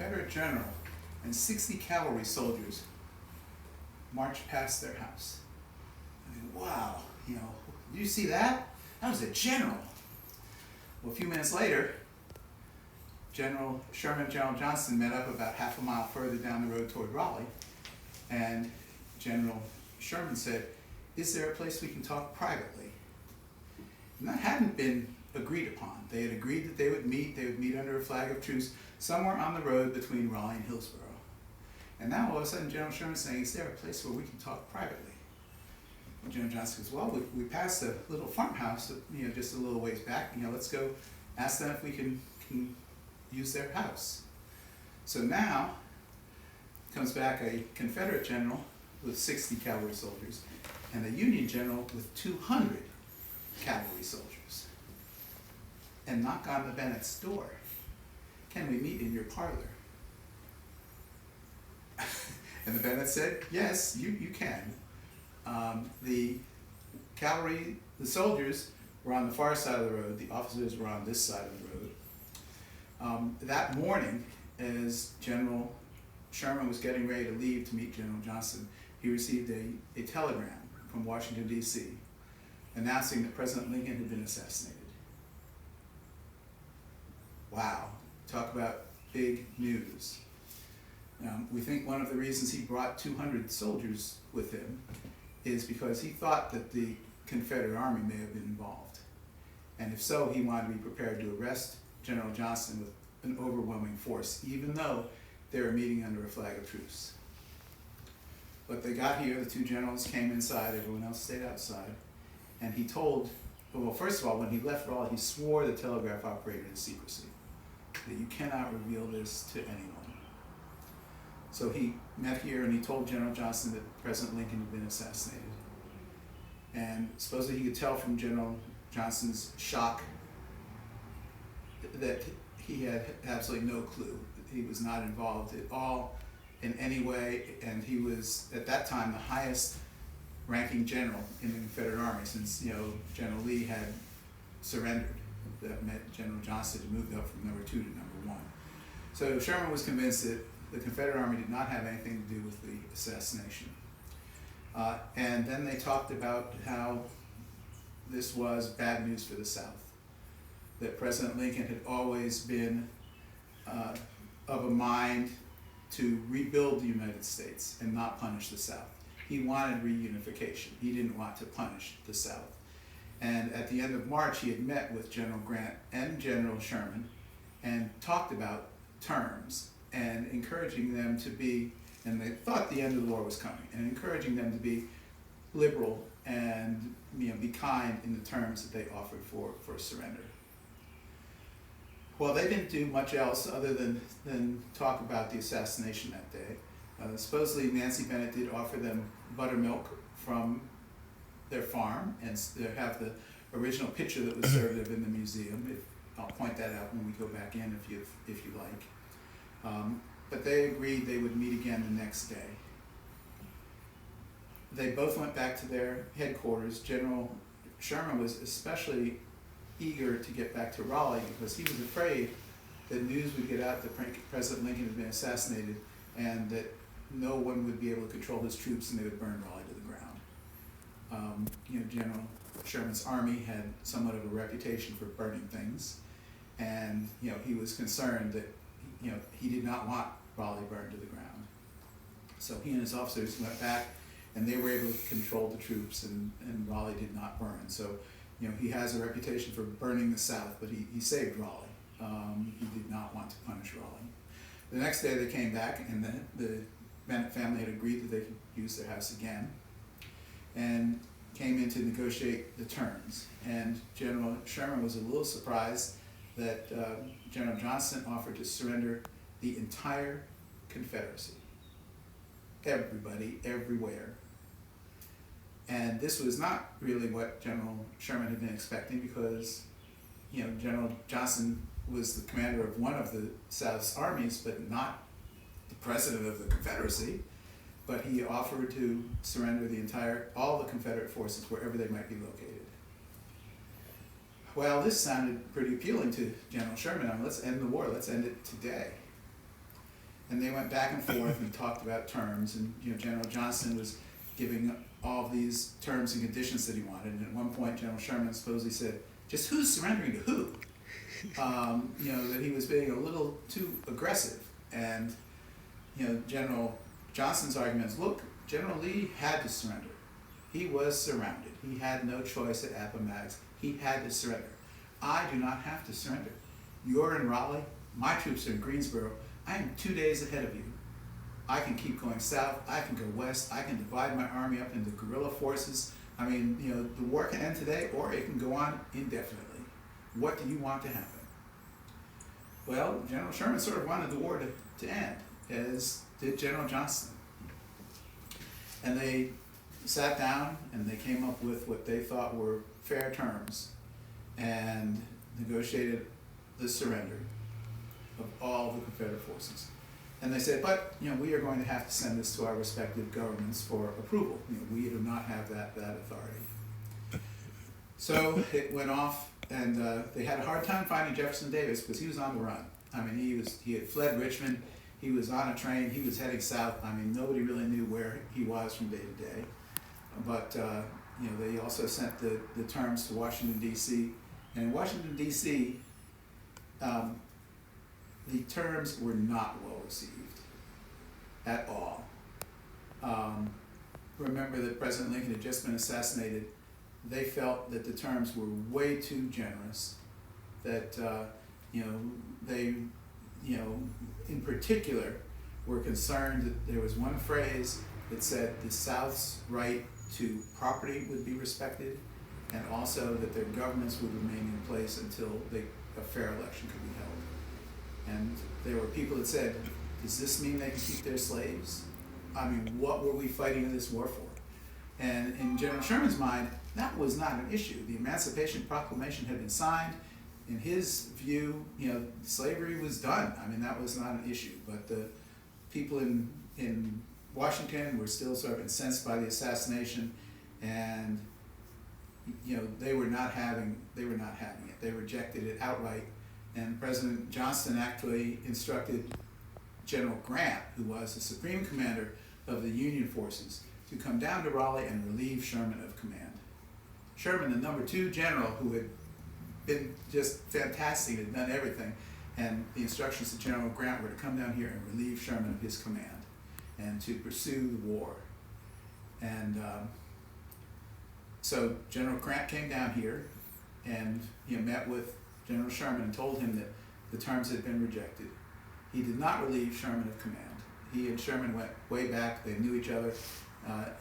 Confederate general and 60 cavalry soldiers marched past their house. I mean, wow, did you see that? That was a general. Well, a few minutes later, General Sherman, General Johnston met up about half a mile further down the road toward Raleigh, and General Sherman said, "Is there a place we can talk privately?" And that hadn't been agreed upon. They had agreed that they would meet under a flag of truce somewhere on the road between Raleigh and Hillsborough. And now all of a sudden General Sherman's saying, "Is there a place where we can talk privately?" And General Johnston goes, "Well, we passed a little farmhouse, just a little ways back. Let's go ask them if we can use their house." So now comes back a Confederate general with 60 cavalry soldiers and a Union general with 200 cavalry soldiers, and knock on the Bennett's door. "Can we meet in your parlor?" And the Bennett said, "Yes, you can." The cavalry, the soldiers were on the far side of the road, the officers were on this side of the road. That morning, as General Sherman was getting ready to leave to meet General Johnston, he received a telegram from Washington, D.C., announcing that President Lincoln had been assassinated. Wow, talk about big news. We think one of the reasons he brought 200 soldiers with him is because he thought that the Confederate Army may have been involved. And if so, he wanted to be prepared to arrest General Johnston with an overwhelming force, even though they were meeting under a flag of truce. But they got here, the two generals came inside, everyone else stayed outside, and he told, well, first of all, when he left Raleigh, he swore the telegraph operator to secrecy, that you cannot reveal this to anyone. So he met here and he told General Johnston that President Lincoln had been assassinated. And supposedly he could tell from General Johnston's shock that he had absolutely no clue, that he was not involved at all in any way, and he was at that time the highest ranking general in the Confederate Army, since General Lee had surrendered. That meant General Johnston had moved up from number 2 to number 1. So Sherman was convinced that the Confederate Army did not have anything to do with the assassination. And then they talked about how this was bad news for the South, that President Lincoln had always been of a mind to rebuild the United States and not punish the South. He wanted reunification. He didn't want to punish the South. And at the end of March, he had met with General Grant and General Sherman and talked about terms and encouraging them to be, and they thought the end of the war was coming, and encouraging them to be liberal and be kind in the terms that they offered for surrender. Well, they didn't do much else other than talk about the assassination that day. Supposedly Nancy Bennett did offer them buttermilk from their farm, and they have the original picture that was served them in the museum. I'll point that out when we go back in if you like. But they agreed they would meet again the next day. They both went back to their headquarters. General Sherman was especially eager to get back to Raleigh because he was afraid that news would get out that President Lincoln had been assassinated and that no one would be able to control his troops and they would burn Raleigh to the ground. General Sherman's army had somewhat of a reputation for burning things, and he was concerned that he did not want Raleigh burned to the ground. So he and his officers went back and they were able to control the troops, and Raleigh did not burn. So he has a reputation for burning the South, but he saved Raleigh. He did not want to punish Raleigh. The next day they came back, and the Bennett family had agreed that they could use their house again, and came in to negotiate the terms. And General Sherman was a little surprised that General Johnston offered to surrender the entire Confederacy. Everybody, everywhere. And this was not really what General Sherman had been expecting, because General Johnston was the commander of one of the South's armies, but not the president of the Confederacy. But he offered to surrender all the Confederate forces wherever they might be located. Well, this sounded pretty appealing to General Sherman. Let's end the war. Let's end it today. And they went back and forth and talked about terms, and General Johnston was giving all of these terms and conditions that he wanted. And at one point, General Sherman supposedly said, "Just who's surrendering to who?" That he was being a little too aggressive. And General Johnston's argument is, look, General Lee had to surrender. He was surrounded. He had no choice at Appomattox. He had to surrender. I do not have to surrender. You're in Raleigh. My troops are in Greensboro. I am 2 days ahead of you. I can keep going south. I can go west. I can divide my army up into guerrilla forces. I mean, the war can end today, or it can go on indefinitely. What do you want to happen? Well, General Sherman sort of wanted the war to end, as did General Johnston. And they sat down and they came up with what they thought were fair terms and negotiated the surrender of all the Confederate forces. And they said, but we are going to have to send this to our respective governments for approval. We do not have that authority. So it went off, and they had a hard time finding Jefferson Davis because he was on the run. I mean, he had fled Richmond. He was on a train. He was heading south. I mean, nobody really knew where he was from day to day. But they also sent the terms to Washington, D.C. And in Washington, D.C., the terms were not well received at all. Remember that President Lincoln had just been assassinated. They felt that the terms were way too generous, that they in particular were concerned that there was one phrase that said the South's right to property would be respected, and also that their governments would remain in place until a fair election could be held. And there were people that said, does this mean they can keep their slaves? I mean, what were we fighting in this war for? And in General Sherman's mind, that was not an issue. The Emancipation Proclamation had been signed. In his view, slavery was done. I mean, that was not an issue. But the people in Washington were still sort of incensed by the assassination, and they were not having it. They rejected it outright. And President Johnston actually instructed General Grant, who was the supreme commander of the Union forces, to come down to Raleigh and relieve Sherman of command. Sherman, the number 2 general, who had been just fantastic, had done everything, and the instructions to General Grant were to come down here and relieve Sherman of his command and to pursue the war. And so General Grant came down here and met with General Sherman and told him that the terms had been rejected. He did not relieve Sherman of command. He and Sherman went way back. They knew each other.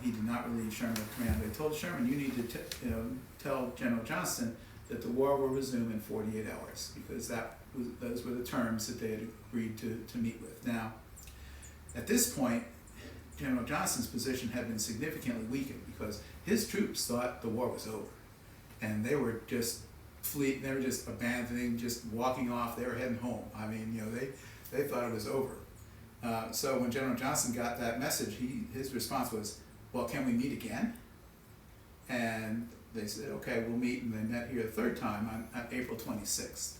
He did not relieve Sherman of command. They told Sherman, you need to tell General Johnston that the war will resume in 48 hours, because those were the terms that they had agreed to meet with. Now, at this point, General Johnston's position had been significantly weakened because his troops thought the war was over, and they were just they were just abandoning, just walking off. They were heading home. I mean, they thought it was over. So when General Johnston got that message, his response was, well, can we meet again? And they said, okay, we'll meet. And they met here a third time on April 26th.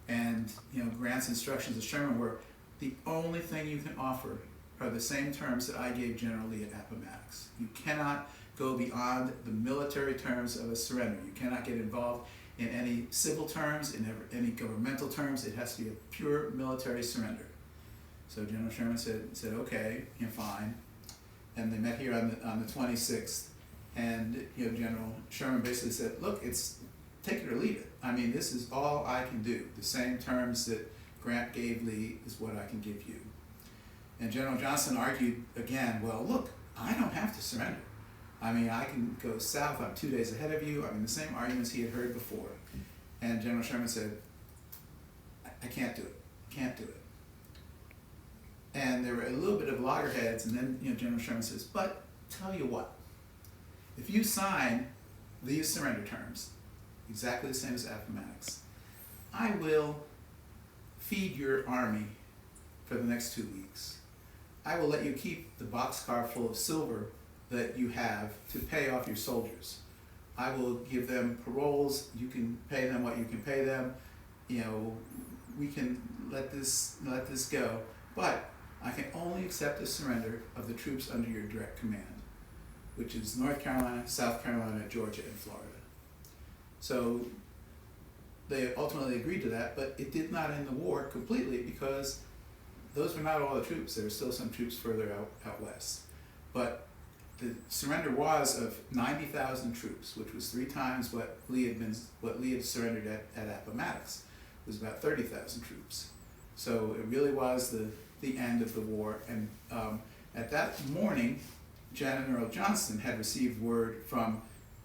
And Grant's instructions to Sherman were, the only thing you can offer are the same terms that I gave General Lee at Appomattox. You cannot go beyond the military terms of a surrender. You cannot get involved in any civil terms, in any governmental terms. It has to be a pure military surrender. So General Sherman said, okay, fine. And they met here on the 26th. And General Sherman basically said, look, it's take it or leave it. I mean, this is all I can do. The same terms that Grant gave Lee is what I can give you. And General Johnston argued again, well, look, I don't have to surrender. I mean, I can go south. I'm 2 days ahead of you. I mean, the same arguments he had heard before. And General Sherman said, I can't do it. Can't do it. And there were a little bit of loggerheads, and then General Sherman says, but tell you what, if you sign these surrender terms, exactly the same as Appomattox, I will feed your army for the next 2 weeks. I will let you keep the boxcar full of silver that you have to pay off your soldiers. I will give them paroles. You can pay them what you can pay them. We can let this go. But I can only accept the surrender of the troops under your direct command, which is North Carolina, South Carolina, Georgia, and Florida. So they ultimately agreed to that, but it did not end the war completely because those were not all the troops. There were still some troops further out west. But the surrender was of 90,000 troops, which was 3 times what Lee had surrendered at Appomattox. It was about 30,000 troops. So it really was the end of the war. And at that morning, General Johnston had received word from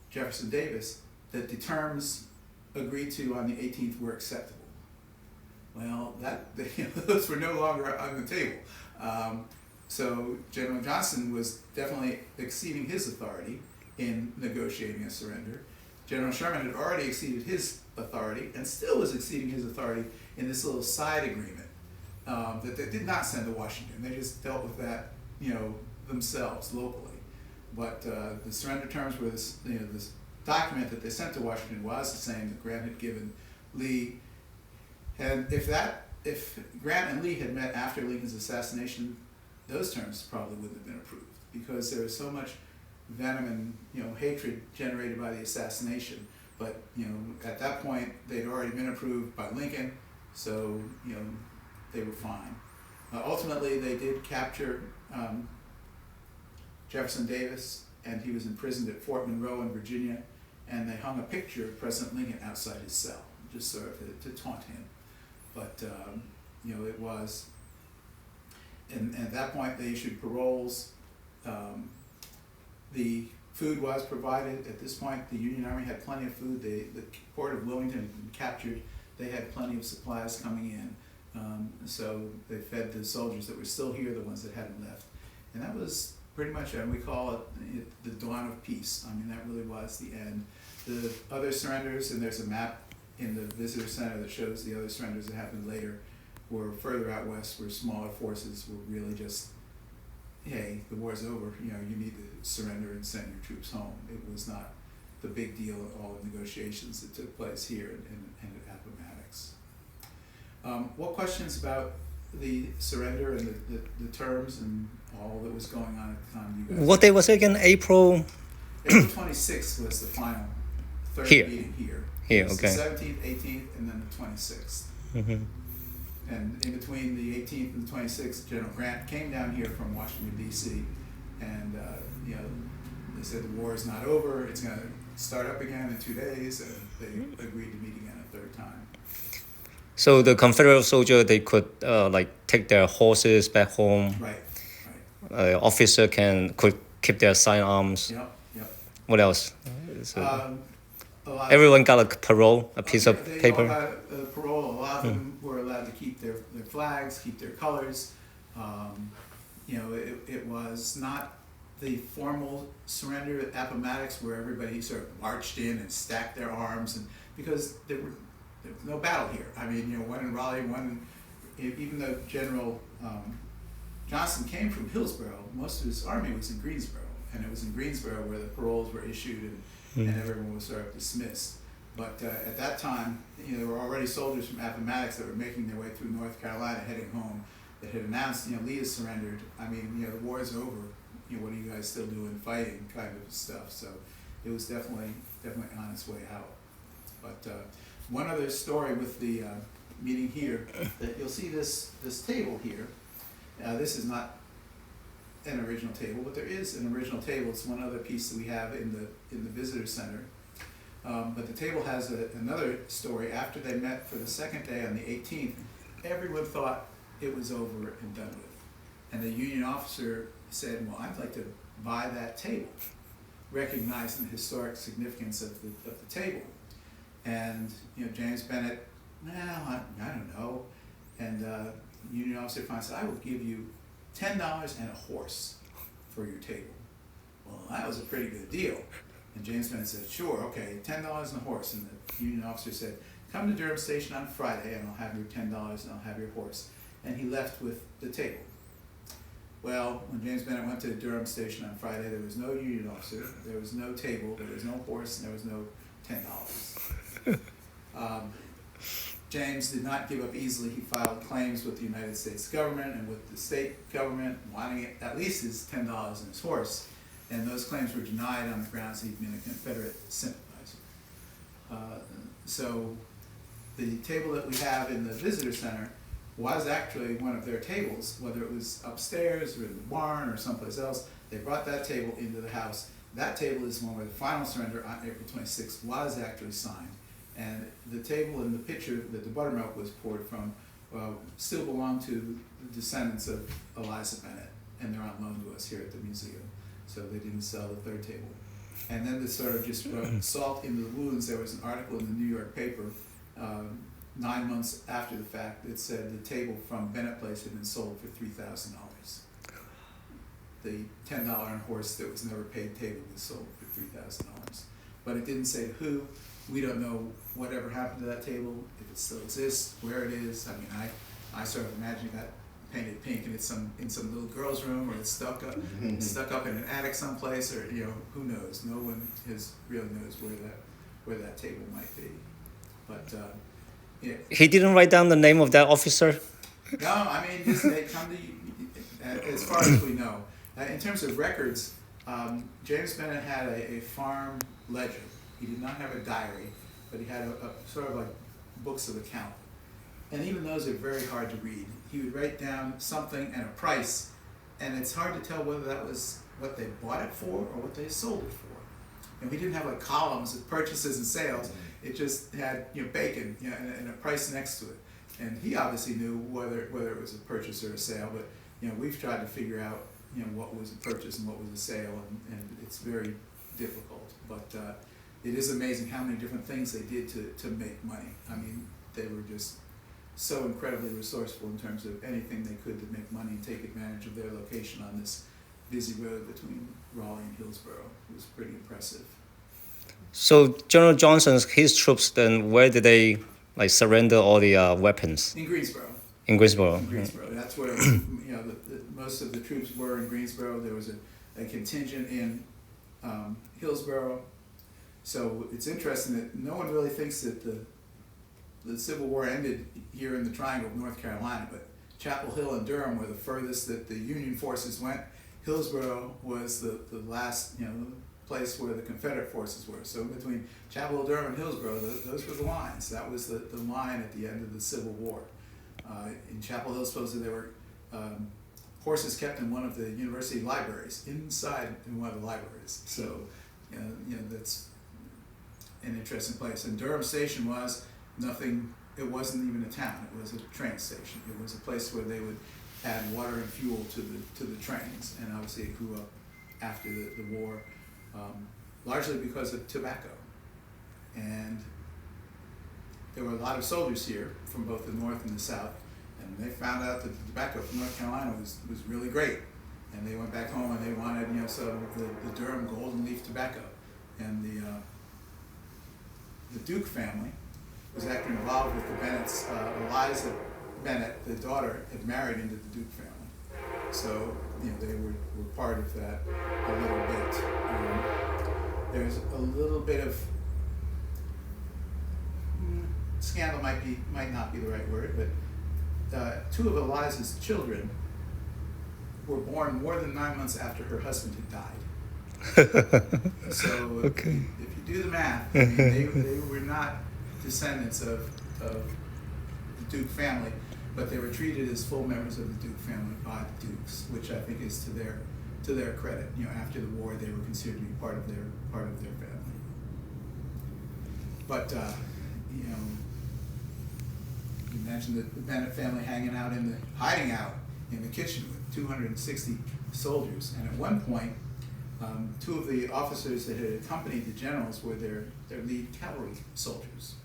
Jefferson Davis that the terms agreed to on the 18th were acceptable. Well, those were no longer on the table. So General Johnston was definitely exceeding his authority in negotiating a surrender. General Sherman had already exceeded his authority and still was exceeding his authority in this little side agreement that they did not send to Washington. They just dealt with that, themselves locally. But the surrender terms were this document that they sent to Washington was the same that Grant had given Lee. And if Grant and Lee had met after Lincoln's assassination, those terms probably wouldn't have been approved because there was so much venom and hatred generated by the assassination. But at that point they'd already been approved by Lincoln, so they were fine. Ultimately, they did capture Jefferson Davis, and he was imprisoned at Fort Monroe in Virginia, and they hung a picture of President Lincoln outside his cell, just sort of to taunt him. But it was, and at that point they issued paroles. The food was provided. At this point, the Union Army had plenty of food. The port of Wilmington had been captured. They had plenty of supplies coming in. So they fed the soldiers that were still here, the ones that hadn't left. And that was pretty much, we call it the dawn of peace. I mean, that really was the end. The other surrenders, and there's a map in the visitor center that shows the other surrenders that happened later, were further out west, where smaller forces were really just, hey, the war's over, you need to surrender and send your troops home. It was not the big deal of all the negotiations that took place here and at Appomattox. What questions about the surrender and the terms and all that was going on at the time you guys? What day was it again? April 26th was the final third meeting here. Here, okay. The 17th, 18th, and then the 26th. Mm-hmm. And in between the 18th and the 26th, General Grant came down here from Washington, D.C., and they said the war is not over, it's going to start up again in 2 days, and they agreed to meet again a third time. So the Confederate soldier, they could take their horses back home. Right. Officer could keep their sidearms. Yep. What else? Everyone got a parole, a piece of paper. They all got a parole. A lot of them were allowed to keep their flags, keep their colors. It was not the formal surrender at Appomattox where everybody sort of marched in and stacked their arms, and because there was no battle here. I mean, one in Raleigh, even though General Johnston came from Hillsborough, most of his army was in Greensboro, and it was in Greensboro where the paroles were issued and everyone was sort of dismissed. But at that time, there were already soldiers from Appomattox that were making their way through North Carolina, heading home, that had announced, Lee has surrendered. I mean, the war's over. What are you guys still doing, fighting, kind of stuff. So it was definitely on its way out. But one other story with the meeting here, that you'll see this table here. This is not an original table, but there is an original table. It's one other piece that we have in the visitor center. But the table has another story. After they met for the second day on the 18th, everyone thought it was over and done with. And the Union officer said, well, I'd like to buy that table, recognizing the historic significance of the table. And James Bennett, I don't know. And the Union officer finally said, I will give you $10 and a horse for your table. Well, that was a pretty good deal. And James Bennett said, sure, okay, $10 and a horse. And the Union officer said, come to Durham Station on Friday and I'll have your $10 and I'll have your horse. And he left with the table. Well, when James Bennett went to Durham Station on Friday, there was no Union officer, there was no table, there was no horse, and there was no $10. James did not give up easily. He filed claims with the United States government and with the state government, wanting at least his $10 and his horse. And those claims were denied on the grounds he'd been a Confederate sympathizer. So the table that we have in the visitor center was actually one of their tables, whether it was upstairs or in the barn or someplace else. They brought that table into the house. That table is one where the final surrender on April 26th was actually signed. And the table in the picture that the buttermilk was poured from still belong to the descendants of Eliza Bennett, and they're on loan to us here at the museum. So they didn't sell the third table. And then to sort of just rub salt into the wounds, there was an article in the New York paper 9 months after the fact that said the table from Bennett Place had been sold for $3,000. The $10 and horse that was never paid table was sold for $3,000. But it didn't say who. We don't know whatever happened to that table, if it still exists, where it is. I mean, I sort of imagine that painted pink and it's in some little girl's room, or it's stuck up in an attic someplace, or who knows. No one really knows where that table might be. But yeah. He didn't write down the name of that officer? No, I mean, they come to, as far as we know. In terms of records, James Bennett had a farm ledger. He did not have a diary, but he had a sort of like books of account. And even those are very hard to read. He would write down something and a price, and it's hard to tell whether that was what they bought it for or what they sold it for. And we didn't have like columns of purchases and sales. It just had bacon and a price next to it. And he obviously knew whether it was a purchase or a sale, but we've tried to figure out what was a purchase and what was a sale, and it's very difficult. But it is amazing how many different things they did to make money. I mean, they were just so incredibly resourceful in terms of anything they could to make money and take advantage of their location on this busy road between Raleigh and Hillsborough. It was pretty impressive. So General Johnston, his troops, then where did they surrender all the weapons? In Greensboro. In Greensboro. In Greensboro. That's where most of the troops were in Greensboro. There was a contingent in Hillsborough. So it's interesting that no one really thinks that the Civil War ended here in the Triangle of North Carolina, but Chapel Hill and Durham were the furthest that the Union forces went. Hillsborough was the last place where the Confederate forces were. So between Chapel Hill, Durham, and Hillsborough, those were the lines. That was the line at the end of the Civil War. In Chapel Hill, supposedly there were horses kept in one of the university libraries, inside in one of the libraries. So that's an interesting place. And Durham Station was nothing. It wasn't even a town. It was a train station. It was a place where they would add water and fuel to the trains. And obviously it grew up after the war, largely because of tobacco. And there were a lot of soldiers here from both the North and the South, and they found out that the tobacco from North Carolina was really great. And they went back home and they wanted some of the Durham golden leaf tobacco. And the Duke family was actually involved with the Bennetts. Eliza Bennett, the daughter, had married into the Duke family. So they were part of that a little bit. There's a little bit of scandal, might not be the right word, but two of Eliza's children were born more than 9 months after her husband had died. So Okay. if you do the math, I mean, they were not descendants of the Duke family, but they were treated as full members of the Duke family by the Dukes, which I think is to their credit. After the war, they were considered to be part of their family. But you mentioned the Bennett family hiding out in the kitchen with 260 soldiers, and at one point, two of the officers that had accompanied the generals were their lead cavalry soldiers,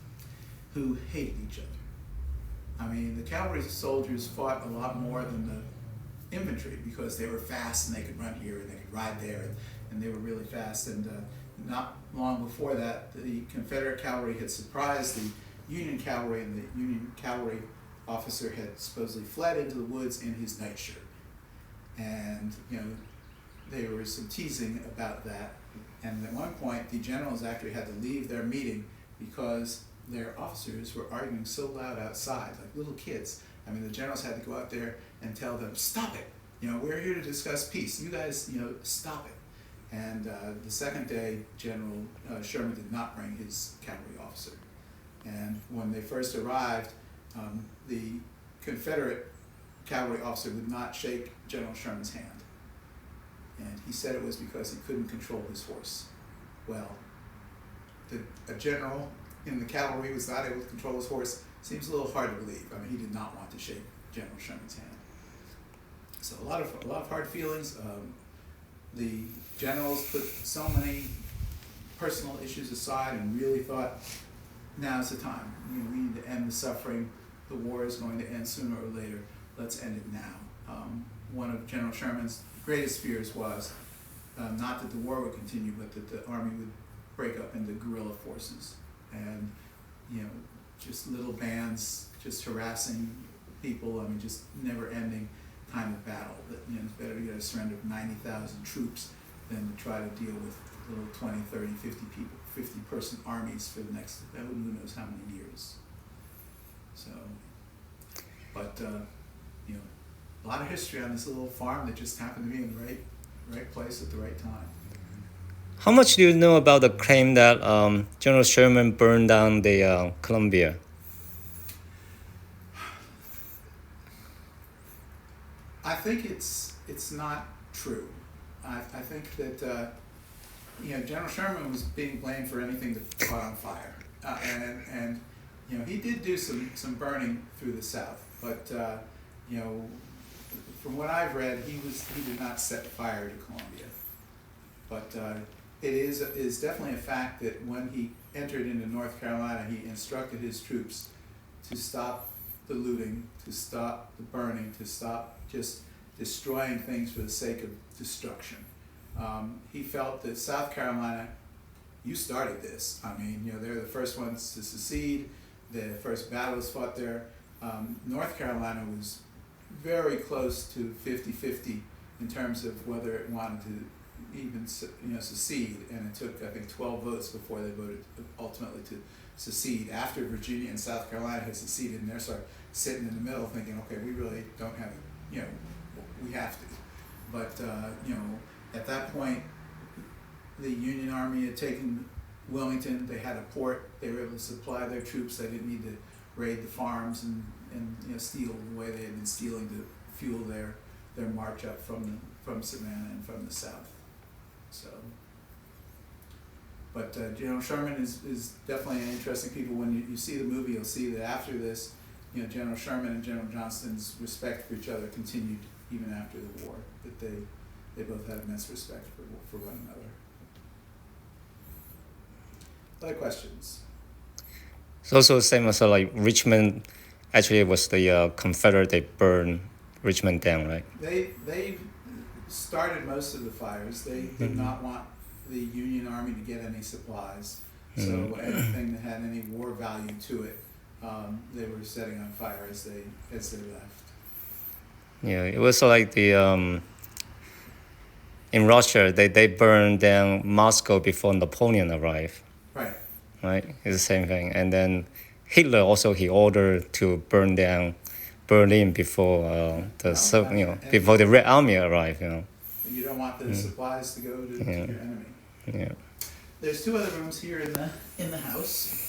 who hated each other. I mean, the cavalry soldiers fought a lot more than the infantry because they were fast and they could run here and they could ride there, and they were really fast. And not long before that, the Confederate cavalry had surprised the Union cavalry, and the Union cavalry officer had supposedly fled into the woods in his nightshirt. And there was some teasing about that. And at one point, the generals actually had to leave their meeting because their officers were arguing so loud outside, like little kids. I mean, the generals had to go out there and tell them, "Stop it! You know, we're here to discuss peace. You guys, you know, stop it." And the second day, General Sherman did not bring his cavalry officer. And when they first arrived, the Confederate cavalry officer would not shake General Sherman's hand. And he said it was because he couldn't control his horse. Well, a general in the cavalry was not able to control his horse. Seems a little hard to believe. I mean, he did not want to shake General Sherman's hand. So a lot of hard feelings. The generals put so many personal issues aside and really thought, now's the time. You know, we need to end the suffering. The war is going to end sooner or later. Let's end it now. One of General Sherman's greatest fears was not that the war would continue, but that the army would break up into guerrilla forces, and you know, just little bands just harassing people. I mean, just never-ending kind of battle. That, you know, it's better to get a surrender of 90,000 troops than to try to deal with little 20, 30, 50 people, 50-person armies for the next who knows how many years. So, but you know, a lot of history on this little farm that just happened to be in the right place at the right time. How much do you know about the claim that General Sherman burned down the Columbia? I think it's not true. I think that you know, General Sherman was being blamed for anything that caught on fire, and you know, he did do some burning through the South, but you know, from what I've read, he did not set fire to Columbia. But it is definitely a fact that when he entered into North Carolina, he instructed his troops to stop the looting, to stop the burning, to stop just destroying things for the sake of destruction. He felt that South Carolina, you started this. I mean, you know, they're the first ones to secede. The first battle was fought there. North Carolina was very close to 50-50 in terms of whether it wanted to even, you know, secede, and it took, I think, 12 votes before they voted ultimately to secede. After Virginia and South Carolina had seceded, and they're sort of sitting in the middle thinking, okay, we really don't have it, you know, we have to. But you know, at that point, the Union Army had taken Wilmington. They had a port. They were able to supply their troops. They didn't need to raid the farms and you know, steal the way they had been stealing to fuel their march up from Savannah and from the south. So, but General Sherman is definitely an interesting people. When you see the movie, you'll see that after this, you know, General Sherman and General Johnston's respect for each other continued even after the war. That they both had immense respect for one another. Other questions? It's also the same as like Richmond. Actually, it was the Confederate. They burned Richmond down, right? They started most of the fires. They did not want the Union Army to get any supplies. So anything that had any war value to it, they were setting on fire as they left. Yeah, it was like the in Russia they burned down Moscow before Napoleon arrived. Right. Right, it's the same thing. And then Hitler also, he ordered to burn down Berlin before before the Red Army arrived. You know. You don't want the supplies to go to your enemy. Yeah. There's two other rooms here in the house.